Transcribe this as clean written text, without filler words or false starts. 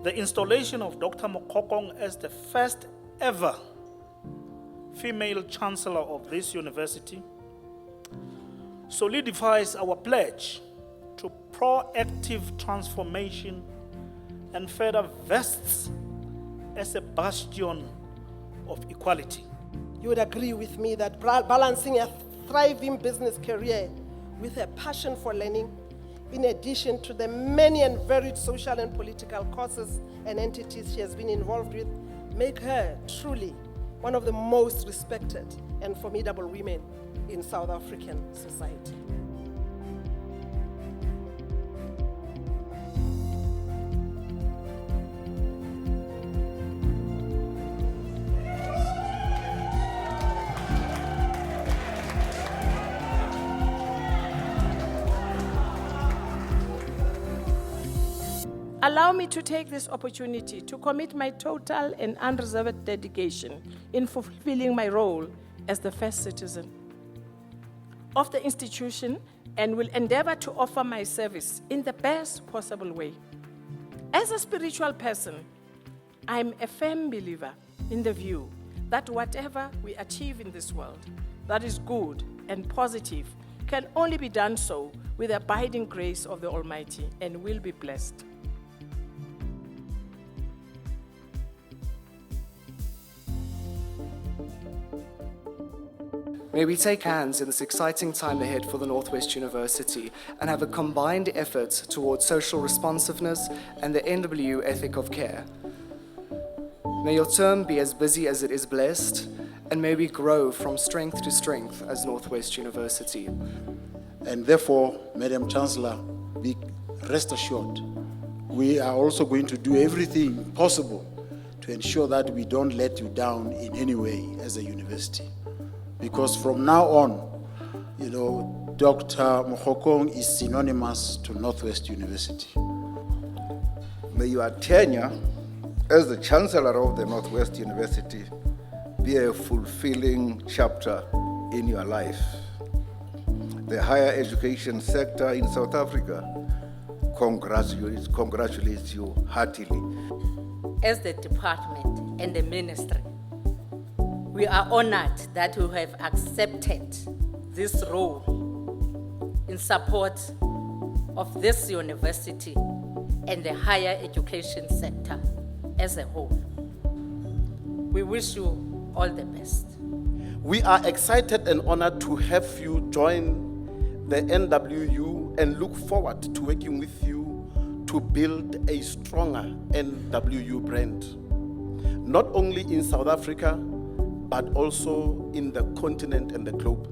The installation of Dr. Mokgokong as the first ever female chancellor of this university solidifies our pledge to proactive transformation and further vests as a bastion of equality. You would agree with me that balancing a thriving business career with a passion for learning, in addition to the many and varied social and political causes and entities she has been involved with, make her truly one of the most respected and formidable women in South African society. Allow me to take this opportunity to commit my total and unreserved dedication in fulfilling my role as the first citizen of the institution, and will endeavor to offer my service in the best possible way. As a spiritual person, I'm a firm believer in the view that whatever we achieve in this world that is good and positive can only be done so with the abiding grace of the Almighty, and will be blessed. May we take hands in this exciting time ahead for the Northwest University and have a combined effort towards social responsiveness and the NWU ethic of care. May your term be as busy as it is blessed, and may we grow from strength to strength as Northwest University. And therefore, Madam Chancellor, rest assured, we are also going to do everything possible to ensure that we don't let you down in any way as a university. Because from now on, Dr. Mokgokong is synonymous to Northwest University. May your tenure as the Chancellor of the Northwest University be a fulfilling chapter in your life. The higher education sector in South Africa congratulates you heartily. As the department and the ministry, we are honored that you have accepted this role in support of this university and the higher education sector as a whole. We wish you all the best. We are excited and honored to have you join the NWU and look forward to working with you to build a stronger NWU brand, not only in South Africa, but also in the continent and the globe.